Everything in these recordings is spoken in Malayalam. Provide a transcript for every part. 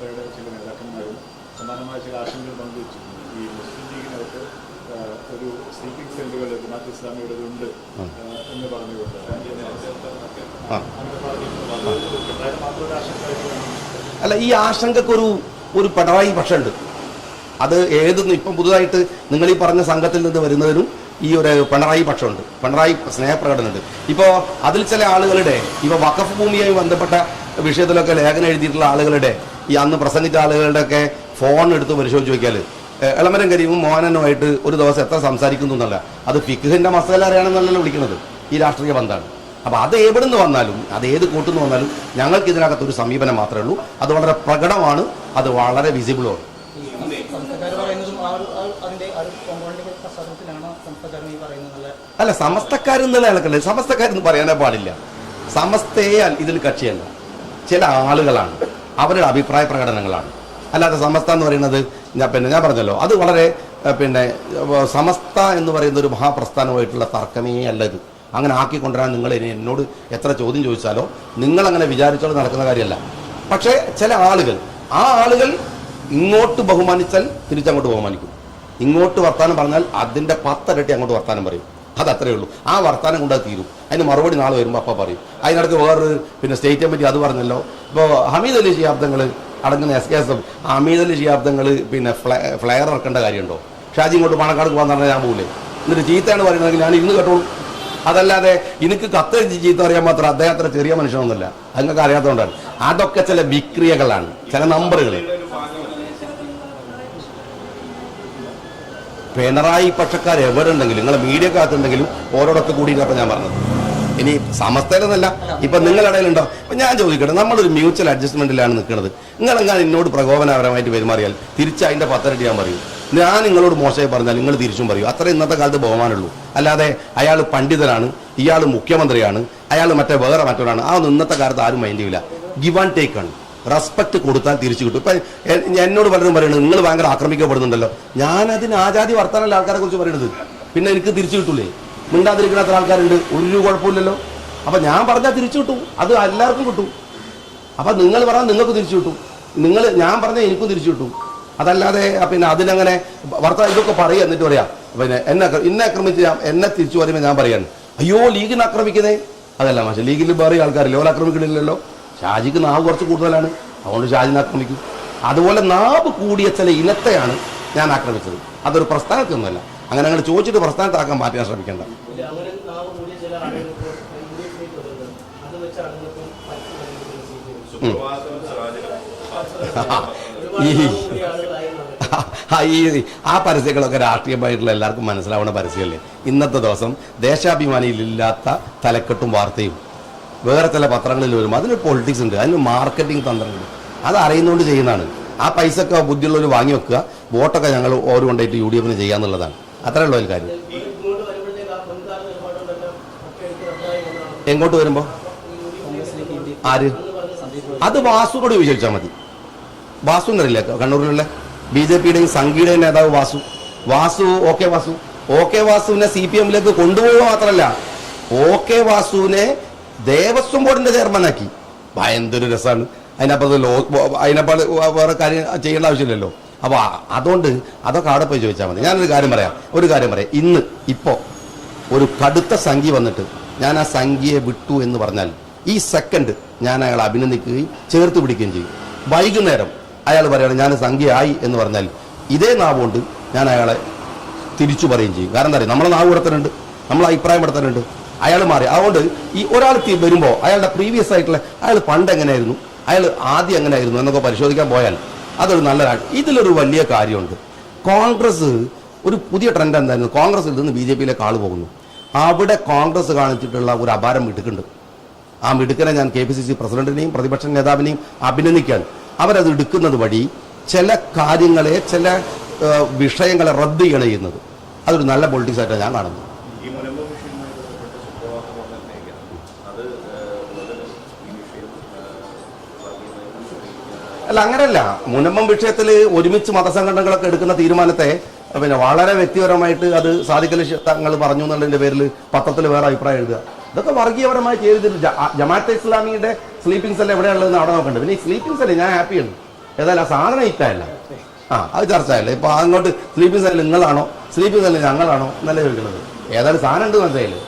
സമസ്തയുടെ ചില നേതാക്കന്മാരും സമാനമായ ചില ആശങ്കകൾ പങ്കുവച്ചിട്ടുണ്ട്. ഈ മുസ്ലിം ലീഗിനകത്ത് ഒരു സ്ലീപ്പിംഗ് സെല്ലുകൾ ജമാഅത്ത് ഇസ്ലാമിയുടേതുണ്ട് എന്ന് പറഞ്ഞുകൊണ്ട് അല്ല, ഈ ആശങ്കക്കൊരു പിണറായി പക്ഷമുണ്ട്. അത് ഏതൊന്നും ഇപ്പം പുതുതായിട്ട് നിങ്ങൾ ഈ പറഞ്ഞ സംഘത്തിൽ നിന്ന് വരുന്നതിനും ഈ ഒരു പിണറായി പക്ഷമുണ്ട്, പിണറായി സ്നേഹപ്രകടനമുണ്ട്. ഇപ്പോൾ അതിൽ ചില ആളുകളുടെ ഇപ്പോൾ വഖഫ് ഭൂമിയുമായി ബന്ധപ്പെട്ട വിഷയത്തിലൊക്കെ ലേഖനം എഴുതിയിട്ടുള്ള ആളുകളുടെ ഈ അന്ന് പ്രസംഗിച്ച ആളുകളുടെ ഒക്കെ ഫോൺ എടുത്ത് പരിശോധിച്ച് നോക്കിയാൽ എളമരം കരീമും മോഹനനുമായിട്ട് ഒരു ദിവസം എത്ര സംസാരിക്കുന്നു എന്നല്ല, അത് ഫിഖ്ഹിന്റെ മസാല അറിയണമെന്നല്ലല്ലോ വിളിക്കുന്നത്, ഈ രാഷ്ട്രീയ ബന്ധമാണ്. അപ്പോൾ അത് എവിടെ നിന്ന് വന്നാലും അത് ഏത് കൂട്ടുനിന്ന് വന്നാലും ഞങ്ങൾക്ക് ഇതിനകത്തൊരു സമീപനം മാത്രമേ ഉള്ളൂ. അത് വളരെ പ്രകടമാണ്, അത് വളരെ വിസിബിളുമാണ്. അല്ല, സമസ്തക്കാരെന്നുള്ള ആൾക്കല്ലേ, സമസ്തക്കാരെന്ന് പറയാനേ പാടില്ല. സമസ്തയെ ഇതിൽ കക്ഷിയല്ല, ചില ആളുകളാണ്, അവരുടെ അഭിപ്രായ പ്രകടനങ്ങളാണ്. അല്ലാതെ സമസ്ത എന്ന് പറയുന്നത് ഞാൻ പറഞ്ഞല്ലോ, അത് വളരെ സമസ്ത എന്ന് പറയുന്ന ഒരു മഹാപ്രസ്ഥാനമായിട്ടുള്ള തർക്കമേ അല്ല ഇത്. അങ്ങനെ ആക്കിക്കൊണ്ടുവരാൻ നിങ്ങൾ എന്നോട് എത്ര ചോദ്യം ചോദിച്ചാലോ നിങ്ങളങ്ങനെ വിചാരിച്ചോളം നടക്കുന്ന കാര്യമല്ല. പക്ഷേ ചില ആളുകൾ, ആ ആളുകൾ ഇങ്ങോട്ട് ബഹുമാനിച്ചാൽ തിരിച്ചങ്ങോട്ട് ബഹുമാനിക്കും, ഇങ്ങോട്ട് വർത്താനം പറഞ്ഞാൽ അതിൻ്റെ 10 ഇരട്ടി അങ്ങോട്ട് വർത്താനം പറയും. അതത്രേ ഉള്ളൂ. ആ വർത്താനം കൊണ്ട് അത് തീരും. അതിന് മറുപടി നാളെ വരുമ്പോൾ അപ്പം പറയും. അതിനിടയ്ക്ക് വേറൊരു സ്റ്റേറ്റ് കമ്മിറ്റി അത് പറഞ്ഞല്ലോ. ഇപ്പോൾ ഹമീദ് അലി ശിഹാബ്ദങ്ങൾ അടങ്ങുന്ന SKSF ഹമീദ് അലി ശിഹാബ്ദങ്ങൾ ഫ്ലെയർ ഇറക്കേണ്ട കാര്യമുണ്ടോ? ഷാജി ഇങ്ങോട്ട് പാണക്കാട് പോകാൻ പറഞ്ഞാൽ ഞാൻ പോകില്ലേ? എന്നിട്ട് ചീത്തയാണ് പറയുന്നതെങ്കിൽ ഞാൻ ഇന്ന് കേട്ടോളൂ. അതല്ലാതെ എനിക്ക് കത്തെഴുതി ചീത്ത അറിയാൻ മാത്രം അദ്ദേഹം അത്ര ചെറിയ മനുഷ്യനൊന്നുമല്ല, നിങ്ങൾക്ക് അറിയാത്തതുകൊണ്ടാണ്. അതൊക്കെ ചില വിക്രിയകളാണ്, ചില നമ്പറുകൾ. പിണറായി പക്ഷക്കാർ എവിടെ ഉണ്ടെങ്കിലും നിങ്ങളെ മീഡിയക്കകത്തുണ്ടെങ്കിലും ഓരോടൊക്കെ കൂടിയിട്ടപ്പോൾ ഞാൻ പറഞ്ഞത്. ഇനി സമസ്തയിലെന്നല്ല, ഇപ്പൊ നിങ്ങളിടയിലുണ്ടോ? ഇപ്പൊ ഞാൻ ചോദിക്കട്ടെ, നമ്മളൊരു മ്യൂച്വൽ അഡ്ജസ്റ്റ്മെന്റിലാണ് നിൽക്കുന്നത്. നിങ്ങളെങ്ങനെ എന്നോട് പ്രകോപനപരമായിട്ട് പെരുമാറിയാൽ തിരിച്ച് അതിന്റെ 10 ഇരട്ടി ഞാൻ പറയും. ഞാൻ നിങ്ങളോട് മോശമായി പറഞ്ഞാൽ നിങ്ങൾ തിരിച്ചും പറയും. അത്ര ഇന്നത്തെ കാലത്ത് ബഹുമാനമുള്ളൂ. അല്ലാതെ അയാൾ പണ്ഡിതനാണ്, ഇയാൾ മുഖ്യമന്ത്രിയാണ്, അയാൾ മറ്റൊരാണ്, ആ ഇന്നത്തെ കാലത്ത് ആരും മൈൻഡ് ചെയ്യില്ല. ഗിവ് ആൻഡ് ടേക്ക് ആണ്. റെസ്പെക്ട് കൊടുത്താൽ തിരിച്ചു കിട്ടും. ഇപ്പൊ എന്നോട് പലരും പറയുന്നത് നിങ്ങൾ ഭയങ്കര ആക്രമിക്കപ്പെടുന്നുണ്ടല്ലോ. ഞാനതിന് ആജാതി വർത്താനല്ല ആൾക്കാരെ കുറിച്ച് പറയുന്നത്. പിന്നെ എനിക്ക് തിരിച്ചു കിട്ടൂലേ? മിണ്ടാതിരിക്കുന്ന അത്ര ആൾക്കാരുണ്ട്, ഒരു കുഴപ്പമില്ലല്ലോ. അപ്പൊ ഞാൻ പറഞ്ഞാൽ തിരിച്ചു കിട്ടും, അത് എല്ലാവർക്കും കിട്ടും. അപ്പൊ നിങ്ങൾ പറഞ്ഞാൽ നിങ്ങൾക്ക് തിരിച്ചു കിട്ടും, ഞാൻ പറഞ്ഞാൽ എനിക്കും തിരിച്ചു കിട്ടും. അതല്ലാതെ അതിനങ്ങനെ വർത്താനം ഇതൊക്കെ പറയുക, എന്നിട്ട് പറയാം എന്നെ ആക്രമിച്ച് എന്നെ തിരിച്ചു പറയുമ്പോൾ ഞാൻ പറയാണ് അയ്യോ ലീഗിനെ ആക്രമിക്കുന്നേ. അതല്ല മാഷെ, ലീഗിൽ വേറെ ആൾക്കാരില്ല, ഓല ആക്രമിക്കണില്ലല്ലോ. ഷാജിക്ക് നാവ് കുറച്ച് കൂടുതലാണ്, അതുകൊണ്ട് ഷാജിനെ ആക്രമിക്കും. അതുപോലെ നാവ് കൂടിയ ചില ഇനത്തെയാണ് ഞാൻ ആക്രമിച്ചത്, അതൊരു പ്രസ്ഥാനത്തൊന്നുമല്ല. അങ്ങനെ ചോദിച്ചിട്ട് പ്രസ്ഥാനത്താക്കാൻ മാറ്റാൻ ശ്രമിക്കേണ്ട. ആ പരസ്യങ്ങളൊക്കെ രാഷ്ട്രീയമായിട്ടുള്ള എല്ലാവർക്കും മനസ്സിലാവുന്ന പരസ്യമല്ലേ. ഇന്നത്തെ ദിവസം ദേശാഭിമാനിയിലില്ലാത്ത തലക്കെട്ടും വാർത്തയും വേറെ ചില പത്രങ്ങളിൽ വരും. അതിന് പൊളിറ്റിക്സ് ഉണ്ട്, അതിന് മാർക്കറ്റിംഗ് തന്ത്രമുണ്ട്. അത് അറിയുന്നതുകൊണ്ട് ചെയ്യുന്നതാണ്. ആ പൈസ ഒക്കെ ബുദ്ധിയുള്ളവർ വാങ്ങി വെക്കുക, വോട്ടൊക്കെ ഞങ്ങൾ ഓരോ കൊണ്ടായിട്ട് UDF ചെയ്യാന്നുള്ളതാണ്. അത്രേ ഉള്ളൂ അതിൽ കാര്യം. എങ്ങോട്ട് വരുമ്പോ ആര്? അത് വാസുകൂടെ ചോദിച്ചാൽ മതി. വാസു എന്നറിയില്ല, കണ്ണൂരിലുള്ള BJPയുടെയും സംഘിയുടെയും നേതാവ് വാസു ഓക്കെ വാസുവിനെ CPMലേക്ക് കൊണ്ടുപോവുക മാത്രമല്ല, ഓക്കെ വാസുവിനെ ദേവസ്വം ബോർഡിന്റെ ചെയർമാനാക്കി. ഭയങ്കര രസമാണ്. അതിനപ്പുറത്ത് വേറെ കാര്യം ചെയ്യേണ്ട ആവശ്യമില്ലല്ലോ. അപ്പൊ അതുകൊണ്ട് അതൊക്കെ അവിടെ പോയി ചോദിച്ചാൽ മതി. ഞാനൊരു കാര്യം പറയാം. ഇപ്പോ ഒരു കടുത്ത സംഖ്യ വന്നിട്ട് ഞാൻ ആ സംഖ്യയെ വിട്ടു എന്ന് പറഞ്ഞാൽ ഈ സെക്കൻഡ് ഞാൻ അയാളെ അഭിനന്ദിക്കുകയും ചേർത്ത് പിടിക്കുകയും ചെയ്യും. വൈകുന്നേരം അയാൾ പറയുകയാണ് ഞാൻ സംഖ്യയായി എന്ന് പറഞ്ഞാൽ ഇതേ നാവുകൊണ്ട് ഞാൻ അയാളെ തിരിച്ചു പറയുകയും ചെയ്യും. കാരണം എന്താ പറയുക, നമ്മളെ നാവ് കൊടുത്തിട്ടുണ്ട്, നമ്മൾ അഭിപ്രായം പെടുത്താനുണ്ട്. അയാൾ മാറി. അതുകൊണ്ട് ഈ ഒരാൾ വരുമ്പോൾ അയാളുടെ പ്രീവിയസ് ആയിട്ടുള്ള അയാൾ പണ്ട് എങ്ങനെയായിരുന്നു, അയാൾ ആദ്യം എങ്ങനെയായിരുന്നു എന്നൊക്കെ പരിശോധിക്കാൻ പോയാൽ അതൊരു നല്ലതാണ്. ഇതിലൊരു വലിയ കാര്യമുണ്ട്. കോൺഗ്രസ് ഒരു പുതിയ ട്രെൻഡ് എന്തായിരുന്നു, കോൺഗ്രസിൽ നിന്ന് BJPയിലേക്ക് ആൾ പോകുന്നു. അവിടെ കോൺഗ്രസ് കാണിച്ചിട്ടുള്ള ഒരു അപാരം മിടുക്കുണ്ട്. ആ മിടുക്കനെ ഞാൻ KPCC പ്രസിഡന്റിനെയും പ്രതിപക്ഷ നേതാവിനെയും അഭിനന്ദിക്കാൻ. അവരത് എടുക്കുന്നത് വഴി ചില കാര്യങ്ങളെ, ചില വിഷയങ്ങളെ റദ്ദ് ചെയ്യുന്നത്. അതൊരു നല്ല പൊളിറ്റിക്സ് ആയിട്ടാണ് ഞാൻ കാണുന്നത്. അല്ല, അങ്ങനെയല്ല. മുനമ്പം വിഷയത്തിൽ ഒരുമിച്ച് മതസംഘടനകളൊക്കെ എടുക്കുന്ന തീരുമാനത്തെ വളരെ വ്യക്തിപരമായിട്ട് അത് സാദിഖലി തങ്ങൾ പറഞ്ഞു എന്നുള്ളതിന്റെ പേരിൽ പത്രത്തിൽ വേറെ അഭിപ്രായം എഴുതുക, ഇതൊക്കെ വർഗീയപരമായി ചെയ്തിട്ട് ജമാഅത്തെ ഇസ്ലാമിയുടെ സ്ലീപ്പിംഗ് സെൽ എവിടെയുള്ളതെന്ന് അവിടെ നോക്കണ്ട. പിന്നെ ഈ സ്ലീപ്പിംഗ് സെല്ല് ഞാൻ ഹാപ്പിയാണ്. ഏതായാലും ആ സാധനം ഇറ്റല്ല. അത് ചർച്ചയല്ലേ. ഇപ്പൊ അങ്ങോട്ട് സ്ലീപ്പിംഗ് സെല്ലിൽ നിങ്ങളാണോ സ്ലീപ്പിംഗ് സെല്ലിൽ ഞങ്ങളാണോ എന്നല്ലേ ചോദിക്കുന്നത്. ഏതായാലും സാധനം ഉണ്ട് മനസ്സിലായില്ലേ.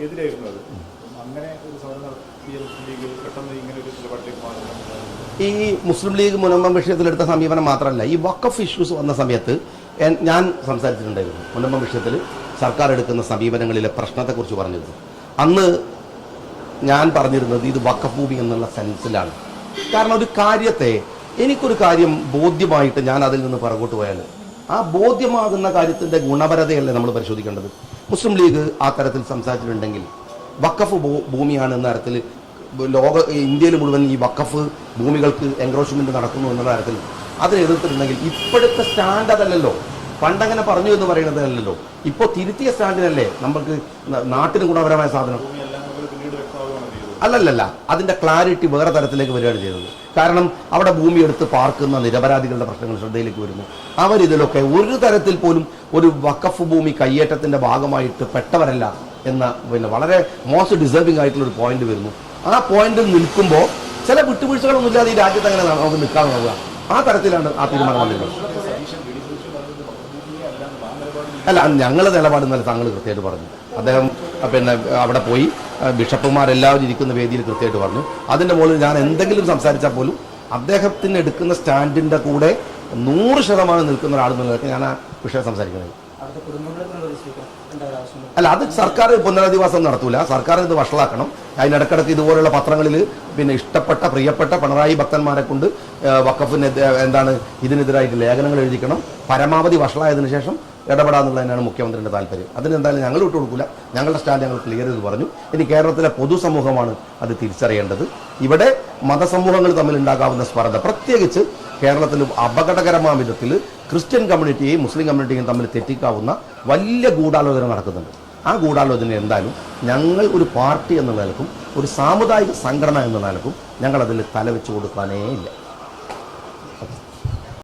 എതിരായിരുന്നു അത്. അങ്ങനെ ഒരു സമരം നടത്തിയ മുസ്ലിം ലീഗ് പെട്ടെന്ന് ഇങ്ങനെ ഒരു നിലപാടിലേക്ക് മാറുന്നത് ഈ മുസ്ലിം ലീഗ് മുനമ്പം വിഷയത്തിലെടുത്ത സമീപനം മാത്രമല്ല, ഈ വഖഫ് ഇഷ്യൂസ് വന്ന സമയത്ത് ഞാൻ സംസാരിച്ചിട്ടുണ്ടായിരുന്നു. മുനമ്പം വിഷയത്തിൽ സർക്കാർ എടുക്കുന്ന സമീപനങ്ങളിലെ പ്രശ്നത്തെക്കുറിച്ച് പറഞ്ഞിരുന്നു. അന്ന് ഞാൻ പറഞ്ഞിരുന്നത് ഇത് വഖഫ് ഭൂമി എന്നുള്ള സെൻസിലാണ്. കാരണം ഒരു കാര്യത്തെ എനിക്കൊരു കാര്യം ബോധ്യമായിട്ട് ഞാൻ അതിൽ നിന്ന് പുറകോട്ട് പോയാൽ ആ ബോധ്യമാകുന്ന കാര്യത്തിൻ്റെ ഗുണപരതയല്ലേ നമ്മൾ പരിശോധിക്കേണ്ടത്. മുസ്ലിം ലീഗ് ആ തരത്തിൽ സംസാരിച്ചിട്ടുണ്ടെങ്കിൽ വഖഫ് ഭൂമിയാണ് എന്ന തരത്തിൽ ഇന്ത്യയിൽ മുഴുവൻ ഈ വഖഫ് ഭൂമികൾക്ക് എൻക്രോച്ച്മെന്റ് നടക്കുന്നു എന്ന തരത്തിൽ അതിനെ എതിർത്തിട്ടുണ്ടെങ്കിൽ ഇപ്പോഴത്തെ സ്റ്റാൻഡ് അതല്ലല്ലോ. പണ്ടങ്ങനെ പറഞ്ഞു എന്ന് പറയുന്നതല്ലല്ലോ. ഇപ്പോൾ തിരുത്തിയ സ്റ്റാൻഡിനല്ലേ നമുക്ക് നാട്ടിന് ഗുണപരമായ സാധനം. അല്ലല്ല, അതിന്റെ ക്ലാരിറ്റി വേറെ തരത്തിലേക്ക് വരികയാണ് ചെയ്തത്. കാരണം അവിടെ ഭൂമി എടുത്ത് പാർക്കുന്ന നിരപരാധികളുടെ പ്രശ്നങ്ങൾ ശ്രദ്ധയിലേക്ക് വരുന്നു. അവരിതിലൊക്കെ ഒരു തരത്തിൽ പോലും ഒരു വഖഫ് ഭൂമി കയ്യേറ്റത്തിന്റെ ഭാഗമായിട്ട് പെട്ടവരല്ല എന്ന വളരെ മോസ്റ്റ് ഡിസേർവിംഗ് ആയിട്ടുള്ള ഒരു പോയിന്റ് വരുന്നു. ആ പോയിന്റിൽ നിൽക്കുമ്പോൾ ചില വിട്ടുവീഴ്ചകളൊന്നും ഇല്ലാതെ ഈ രാജ്യത്ത് അങ്ങനെ നമുക്ക് നിൽക്കാൻ നോക്കുക. ആ തരത്തിലാണ് ആ തീരുമാനം വന്നിട്ടുള്ളത്. അല്ല, ഞങ്ങളുടെ നിലപാട് ഇന്നലെ താങ്കൾ കൃത്യമായിട്ട് പറഞ്ഞു. അദ്ദേഹം അവിടെ പോയി ബിഷപ്പുമാരെല്ലാവരും ഇരിക്കുന്ന വേദിയിൽ കൃത്യമായിട്ട് പറഞ്ഞു. അതിൻ്റെ മുകളിൽ ഞാൻ എന്തെങ്കിലും സംസാരിച്ചാൽ പോലും അദ്ദേഹത്തിന് എടുക്കുന്ന സ്റ്റാൻഡിൻ്റെ കൂടെ 100% നിൽക്കുന്ന ഒരാളെന്നുള്ളതൊക്കെ ഞാൻ ആ വിഷയം സംസാരിക്കുന്നത്. അല്ല, അത് സർക്കാർ പുനരധിവാസം നടത്തൂല. സർക്കാർ ഇത് വഷളാക്കണം. അതിനിടക്കിടക്ക് ഇതുപോലുള്ള പത്രങ്ങളിൽ ഇഷ്ടപ്പെട്ട പ്രിയപ്പെട്ട പിണറായി ഭക്തന്മാരെ കൊണ്ട് വഖഫിന് ഇതിനെതിരായിട്ട് ലേഖനങ്ങൾ എഴുതിക്കണം. പരമാവധി വഷളായതിനു ശേഷം ഇടപെടാന്നുള്ളതിനാണ് മുഖ്യമന്ത്രിയുടെ താല്പര്യം. അതിനെന്തായാലും ഞങ്ങൾ വിട്ടുകൊടുക്കില്ല. ഞങ്ങളുടെ സ്റ്റാൻഡ് ഞങ്ങൾ ക്ലിയർ ചെയ്ത് പറഞ്ഞു. ഇനി കേരളത്തിലെ പൊതുസമൂഹമാണ് അത് തിരിച്ചറിയേണ്ടത്. ഇവിടെ മതസമൂഹങ്ങൾ തമ്മിൽ ഉണ്ടാകാവുന്ന സ്പർദ്ധ, പ്രത്യേകിച്ച് കേരളത്തിൽ അപകടകരമായ വിധത്തിൽ ക്രിസ്ത്യൻ കമ്മ്യൂണിറ്റിയെയും മുസ്ലിം കമ്മ്യൂണിറ്റിയെയും തമ്മിൽ തെറ്റിക്കാവുന്ന വലിയ ഗൂഢാലോചന നടക്കുന്നുണ്ട്. ആ ഗൂഢാലോചന എന്തായാലും ഞങ്ങൾ ഒരു പാർട്ടി എന്ന നിലക്കും ഒരു സാമുദായിക സംഘടന എന്ന നിലക്കും ഞങ്ങളതിൽ തലവെച്ച് കൊടുക്കാനേ ഇല്ല.